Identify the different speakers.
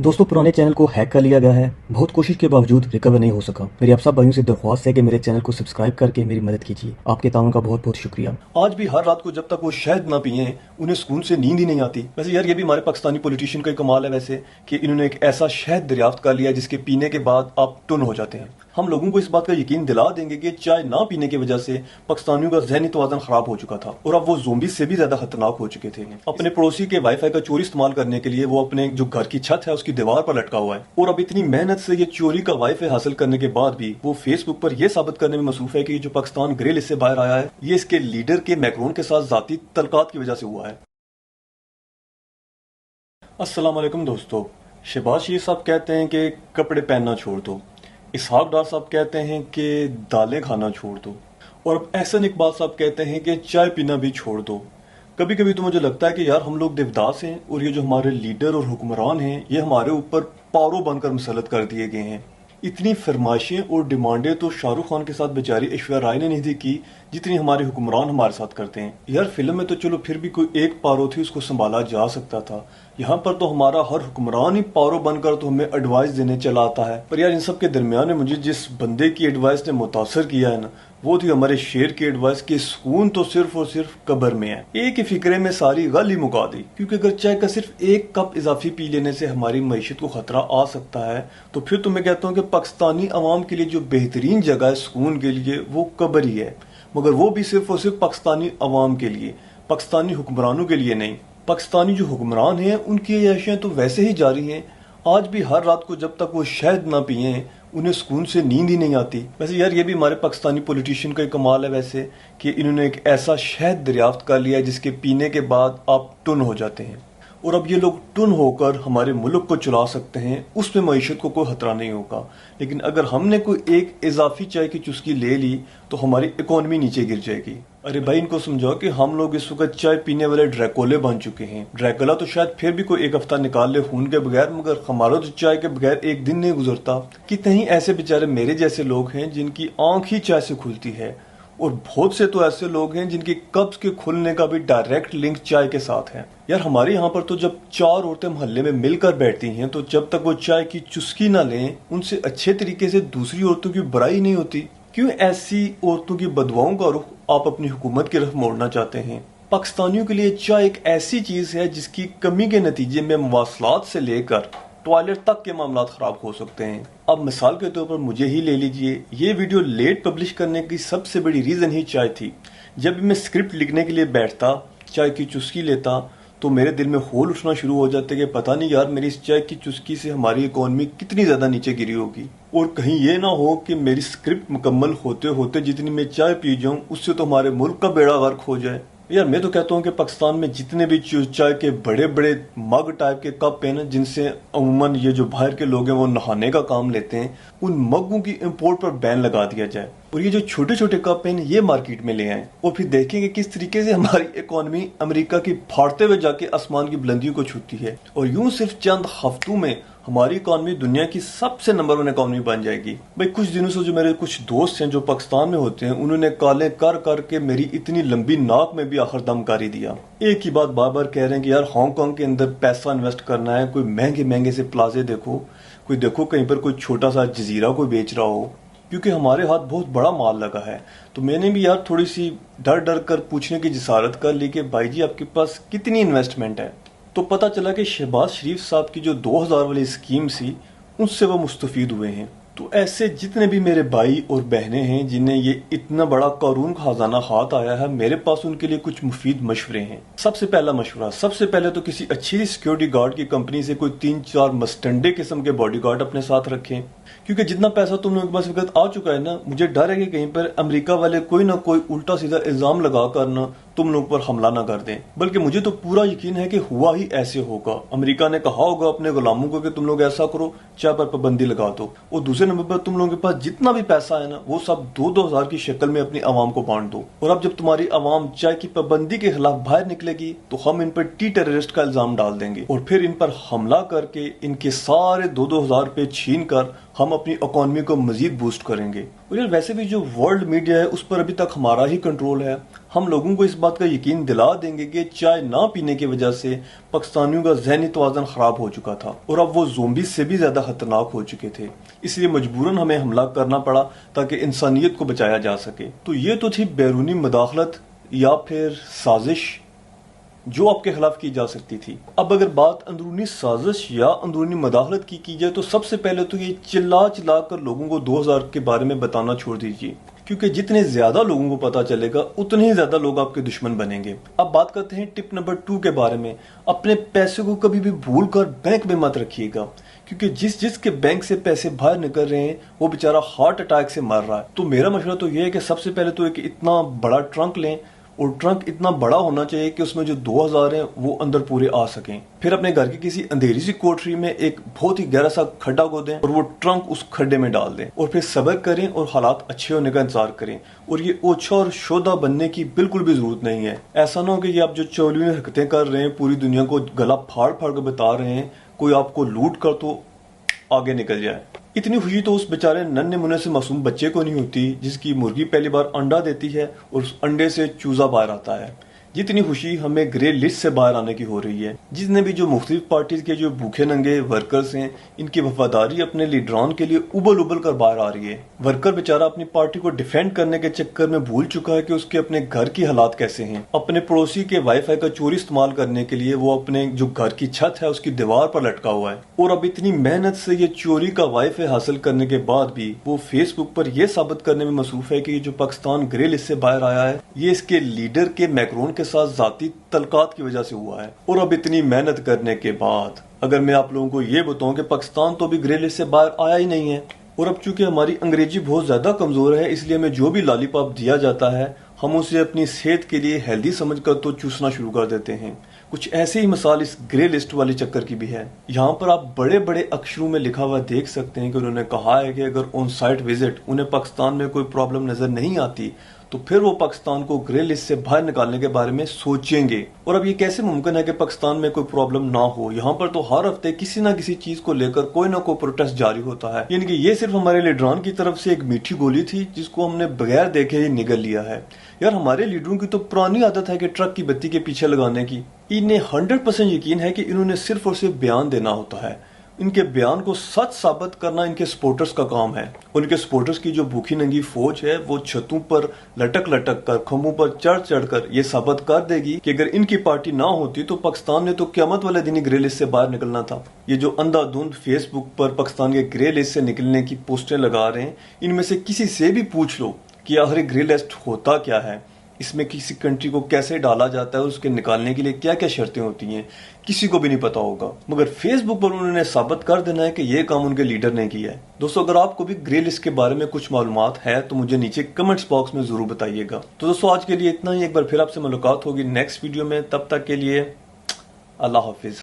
Speaker 1: दोस्तों पुराने चैनल को हैक कर लिया गया है। बहुत कोशिश के बावजूद रिकवर नहीं हो सका। मेरी आप सब भाइयों से दरख्वास्त है कि मेरे चैनल को सब्सक्राइब करके मेरी मदद कीजिए। आपके ताउन का बहुत बहुत शुक्रिया।
Speaker 2: आज भी हर रात को जब तक वो शहद ना पिए उन्हें सुकून से नींद ही नहीं आती। वैसे यार ये भी हमारे पाकिस्तानी पॉलिटिशियन का कमाल है वैसे कि इन्होंने एक ऐसा शहद दरियाफ्त कर लिया जिसके पीने के बाद आप टुन हो जाते हैं। हम लोगों को इस बात का यकीन दिला देंगे कि चाय ना पीने की वजह से पाकिस्तानियों का ज़हनी तवाज़ुन खराब हो चुका था और अब वो ज़ोंबी से भी ज्यादा खतरनाक हो चुके थे। अपने पड़ोसी के वाईफाई का चोरी इस्तेमाल करने के लिए वो अपने जो घर की छत है उसकी दीवार पर लटका हुआ है और अब इतनी मेहनत से ये चोरी का वाईफाई हासिल करने के बाद भी वो फेसबुक पर यह साबित करने में मसरूफ है कि जो पाकिस्तान ग्रे लिस्ट से बाहर आया है ये इसके लीडर के मैक्रोन के साथ जाती तलकात की वजह से हुआ है। अस्सलाम वालेकुम दोस्तों, शहबाज शरीफ साहब कहते हैं कि कपड़े पहनना छोड़ दो, इसहाक डार साहब कहते हैं कि दालें खाना छोड़ दो और अब एहसन इकबाल साहब कहते हैं कि चाय पीना भी छोड़ दो। कभी कभी तो मुझे लगता है कि यार हम लोग देवदास हैं और ये जो हमारे लीडर और हुक्मरान हैं ये हमारे ऊपर पारो बनकर मुसल्लत कर दिए गए हैं। इतनी फरमाइशें और डिमांडें तो शाहरुख खान के साथ बेचारी ऐश्वर्या राय ने नहीं की जितनी हमारे हुक्मरान हमारे साथ करते हैं। यार फिल्म में तो चलो फिर भी कोई एक पारो थी उसको संभाला जा सकता था, यहाँ पर तो हमारा हर हुक्मरान ही पारो बनकर तो हमें एडवाइस देने चला आता है। पर यार इन सब के दरमियान में मुझे जिस बंदे की एडवाइस ने मुतासर किया है ना वो थी हमारे शेर की एडवाइस कि सुकून तो सिर्फ और सिर्फ कब्र में है। एक ही फिक्रे में सारी गली मुका दी, क्योंकि अगर चाय का सिर्फ एक कप इजाफी पी लेने से हमारी मईशत को खतरा आ सकता है तो फिर तो मैं कहता हूँ कि पाकिस्तानी अवाम के लिए जो बेहतरीन जगह है सुकून के लिए वो कब्र ही है, मगर वो भी सिर्फ और सिर्फ पाकिस्तानी अवाम के लिए, पाकिस्तानी हुक्मरानों के लिए नहीं। पाकिस्तानी जो हुक्मरान हैं उनकी अयाशियाँ तो वैसे ही जारी हैं। आज भी हर रात को जब तक वो शहद ना पिए उन्हें सुकून से नींद ही नहीं आती। वैसे यार ये भी हमारे पाकिस्तानी पॉलिटिशियन का कमाल है वैसे कि इन्होंने एक ऐसा शहद दरियाफ्त कर लिया जिसके पीने के बाद आप टुन हो जाते हैं और अब ये लोग टुन होकर हमारे मुल्क को चला सकते हैं, उसमें मईशत को कोई खतरा नहीं होगा। लेकिन अगर हमने कोई एक इजाफी चाय की चुस्की ले ली तो हमारी इकोनॉमी नीचे गिर जाएगी। अरे भाई इनको समझाओ कि हम लोग इस वक्त चाय पीने वाले ड्रैकोले बन चुके हैं। ड्रैकुला तो शायद फिर भी कोई एक हफ्ता निकाल ले खून के बगैर, मगर हमारा तो चाय के बगैर एक दिन नहीं गुजरता। कितने ही ऐसे बेचारे मेरे जैसे लोग हैं जिनकी आंख ही चाय से खुलती है और बहुत से तो ऐसे लोग हैं जिनकी कब्ज के खुलने का भी डायरेक्ट लिंक चाय के साथ है। यार हमारे यहाँ पर तो जब चार औरतें मोहल्ले में मिलकर बैठती हैं तो जब तक वो चाय की चुस्की ना लें उनसे अच्छे तरीके से दूसरी औरतों की बुराई नहीं होती। क्यों ऐसी औरतों की बदवाओं का रुख आप अपनी हुकूमत की तरफ मोड़ना चाहते हैं? पाकिस्तानियों के लिए चाय एक ऐसी चीज है जिसकी कमी के नतीजे में मवासलात से लेकर टॉयलेट तक के मामला खराब हो सकते हैं। अब मिसाल के तौर पर मुझे ही ले लीजिए, ये वीडियो लेट पब्लिश करने की सबसे बड़ी रीजन ही चाय थी। जब मैं स्क्रिप्ट लिखने के लिए बैठता, चाय की चुस्की लेता तो मेरे दिल में होल उठना शुरू हो जाते कि पता नहीं यार मेरी इस चाय की चुस्की से हमारी इकोनॉमी कितनी ज्यादा नीचे गिरी होगी और कहीं ये ना हो कि मेरी स्क्रिप्ट मुकम्मल होते होते जितनी मैं चाय पी जाऊं उससे तो हमारे मुल्क का बेड़ा गर्क हो जाए। यार मैं तो कहता हूँ कि पाकिस्तान में जितने भी चाय के बड़े बड़े मग टाइप के कप हैं ना जिनसे अमूमन ये जो बाहर के लोग हैं वो नहाने का काम लेते हैं, उन मगों की इंपोर्ट पर बैन लगा दिया जाए और ये जो छोटे छोटे कप हैं ये मार्केट में ले आए और फिर देखेंगे किस तरीके से हमारी इकोनॉमी अमेरिका की फाड़ते हुए जाके आसमान की बुलंदियों को छूती है और यूं सिर्फ चंद हफ्तों में हमारी इकोनॉमी दुनिया की सबसे नंबर 1 इकोनॉमी बन जाएगी। भाई कुछ दिनों से जो मेरे कुछ दोस्त हैं जो पाकिस्तान में होते हैं उन्होंने काले कर करके मेरी इतनी लंबी नाक में भी आखिर दम कर ही दिया। एक ही बात बार बार कह रहे हैं कि यार हांगकांग के अंदर पैसा इन्वेस्ट करना है, कोई महंगे महंगे से प्लाजे देखो, कोई देखो कहीं पर कोई छोटा सा जजीरा कोई बेच रहा हो, क्योंकि हमारे हाथ बहुत बड़ा माल लगा है। तो मैंने भी यार थोड़ी सी डर डर कर पूछने की जिसारत कर ली कि भाई जी आपके पास कितनी इन्वेस्टमेंट है। तो पता चला कि शहबाज शरीफ साहब की जो 2000 वाली स्कीम थी उससे वो मुस्तफीद हुए हैं। तो ऐसे जितने भी मेरे भाई और बहनें हैं जिन्हें ये इतना बड़ा कानून का खजाना हाथ आया है, मेरे पास उनके लिए कुछ मुफीद मशवरे हैं। सबसे पहला मशवरा, सबसे पहले तो किसी अच्छी सिक्योरिटी गार्ड की कंपनी से कोई 3-4 मस्टंडे किस्म के बॉडीगार्ड अपने साथ रखें, क्योंकि जितना पैसा तुम लोगों के पास वक्त आ चुका है ना, मुझे डर है कि कहीं पर अमेरिका वाले कोई ना कोई उल्टा सीधा इल्जाम लगा कर ना तुम लोग पर हमला ना कर दें। बल्कि मुझे तो पूरा यकीन है कि हुआ ही ऐसे होगा। अमेरिका ने कहा होगा अपने गुलामों को कि तुम लोग ऐसा करो, चाय पर पाबंदी लगा दो, और दूसरे नंबर पर तुम लोगों के पास जितना भी पैसा है ना वो सब 2-2 हजार की शक्ल में अपनी आवाम को बांट दो। और अब जब तुम्हारी आवाम चाय की पाबंदी के खिलाफ बाहर निकलेगी तो हम इन पर टेररिस्ट का इल्जाम डाल देंगे और फिर इन पर हमला करके इनके सारे 2-2 हजार रुपए छीन कर ہم اپنی اکانومی کو مزید بوسٹ کریں گے۔ اور یار ویسے بھی جو ورلڈ میڈیا ہے اس پر ابھی تک ہمارا ہی کنٹرول ہے۔ ہم لوگوں کو اس بات کا یقین دلا دیں گے کہ چائے نہ پینے کی وجہ سے پاکستانیوں کا ذہنی توازن خراب ہو چکا تھا اور اب وہ زومبی سے بھی زیادہ خطرناک ہو چکے تھے، اس لیے مجبوراً ہمیں حملہ کرنا پڑا تاکہ انسانیت کو بچایا جا سکے۔ تو یہ تو تھی بیرونی مداخلت یا پھر سازش جو آپ کے خلاف کی جا سکتی تھی۔ اب اگر بات اندرونی سازش یا اندرونی مداخلت کی جائے تو سب سے پہلے تو یہ چلا کر لوگوں کو 2000 کے بارے میں بتانا چھوڑ دیجیے، کیونکہ جتنے زیادہ لوگوں کو پتا چلے گا اتنے ہی زیادہ لوگ آپ کے دشمن بنیں گے۔ اب بات کرتے ہیں ٹپ نمبر 2 کے بارے میں۔ اپنے پیسے کو کبھی بھی بھول کر بینک میں مت رکھیے گا، کیونکہ جس کے بینک سے پیسے باہر نکل رہے ہیں وہ بیچارہ ہارٹ اٹیک سے مر رہا ہے۔ تو میرا مشورہ تو یہ ہے کہ سب سے پہلے تو ایک اتنا بڑا ٹرنک لیں، اور ٹرنک اتنا بڑا ہونا چاہیے کہ اس میں جو 2000 ہیں وہ اندر پورے آ سکیں۔ پھر اپنے گھر کی کسی اندھیری سی کوٹری میں ایک بہت ہی گہرا سا کھڈا کھودیں اور وہ ٹرنک اس کھڈے میں ڈال دیں، اور پھر صبر کریں اور حالات اچھے ہونے کا انتظار کریں۔ اور یہ اوچھا اور شودہ بننے کی بالکل بھی ضرورت نہیں ہے۔ ایسا نہ ہو کہ یہ آپ جو چولیوں حرکتیں کر رہے ہیں پوری دنیا کو گلا پھاڑ کے بتا رہے ہیں، کوئی آپ کو لوٹ کر تو آگے نکل جائے۔ اتنی خوشی تو اس بیچارے ننھے منھے سے معصوم بچے کو نہیں ہوتی جس کی مرغی پہلی بار انڈا دیتی ہے اور اس انڈے سے چوزا باہر آتا ہے، جتنی خوشی ہمیں گرے لسٹ سے باہر آنے کی ہو رہی ہے۔ جتنے بھی جو مختلف پارٹیز کے جو بھوکے ننگے ورکرز ہیں، ان کی وفاداری اپنے لیڈران کے لیے ابل کر باہر آ رہی ہے۔ ورکر بیچارہ اپنی پارٹی کو ڈیفینڈ کرنے کے چکر میں بھول چکا ہے کہ اس کے اپنے گھر کی حالات کیسے ہیں۔ اپنے پڑوسی کے وائی فائی کا چوری استعمال کرنے کے لیے وہ اپنے جو گھر کی چھت ہے اس کی دیوار پر لٹکا ہوا ہے، اور اب اتنی محنت سے یہ چوری کا وائی فائی حاصل کرنے کے بعد بھی وہ فیس بک پر یہ ثابت کرنے میں مصروف ہے کہ یہ جو پاکستان گرے لسٹ سے باہر آیا ہے یہ اس کے لیڈر کے میکرون کے ساتھ ذاتی تعلقات کی وجہ سے ہوا ہے۔ اور اب اتنی محنت کرنے کے بعد اگر میں آپ لوگوں کو یہ بتاؤں کہ پاکستان تو بھی گرے لسٹ سے باہر آیا ہی نہیں ہے، اور اب چونکہ ہماری انگریزی بہت زیادہ کمزور ہے اس لیے ہمیں جو بھی لالی پاپ دیا جاتا ہے ہم اسے اپنی صحت کے لیے ہیلدی سمجھ کر تو چوسنا شروع کر دیتے ہیں۔ کچھ ایسی ہی مثال اس گرے لسٹ والی چکر کی بھی ہے۔ یہاں پر آپ بڑے اکشروں میں لکھا ہوا دیکھ سکتے ہیں کہ انہوں نے کہا ہے کہ اگر آن سائٹ وزٹ انہیں پاکستان میں کوئی پرابلم نظر نہیں آتی تو پھر وہ پاکستان کو گرے لسٹ سے باہر نکالنے کے بارے میں سوچیں گے۔ اور اب یہ کیسے ممکن ہے کہ پاکستان میں کوئی پرابلم نہ ہو؟ یہاں پر تو ہر ہفتے کسی نہ کسی چیز کو لے کر کوئی نہ کوئی پروٹیسٹ جاری ہوتا ہے، یعنی کہ یہ صرف ہمارے لیڈران کی طرف سے ایک میٹھی گولی تھی جس کو ہم نے بغیر دیکھے ہی نگل لیا ہے۔ یار ہمارے لیڈروں کی تو پرانی عادت ہے کہ ٹرک کی بتی کے پیچھے لگانے کی۔ انہیں 100% یقین ہے کہ انہوں نے صرف اور صرف بیان دینا ہوتا ہے، ان کے بیان کو سچ ثابت کرنا ان کے سپورٹرز کا کام ہے۔ ان کے سپورٹرز کی جو بھوکی ننگی فوج ہے وہ چھتوں پر لٹک کر کھمبوں پر چڑھ کر یہ ثابت کر دے گی کہ اگر ان کی پارٹی نہ ہوتی تو پاکستان نے تو قیامت والے دن ہی گرے لسٹ سے باہر نکلنا تھا۔ یہ جو اندھا دھند فیس بک پر پاکستان کے گرے لسٹ سے نکلنے کی پوسٹیں لگا رہے ہیں، ان میں سے کسی سے بھی پوچھ لو کہ آخر گرے لسٹ ہوتا کیا ہے، اس میں کسی کنٹری کو کیسے ڈالا جاتا ہے، اس کے نکالنے کے لیے کیا کیا شرطیں ہوتی ہیں، کسی کو بھی نہیں پتا ہوگا۔ مگر فیس بک پر انہوں نے ثابت کر دینا ہے کہ یہ کام ان کے لیڈر نے کیا ہے۔ دوستو اگر آپ کو بھی گرے لسٹ کے بارے میں کچھ معلومات ہے تو مجھے نیچے کمنٹس باکس میں ضرور بتائیے گا۔ تو دوستو آج کے لیے اتنا ہی، ایک بار پھر آپ سے ملاقات ہوگی نیکسٹ ویڈیو میں، تب تک کے لیے اللہ حافظ۔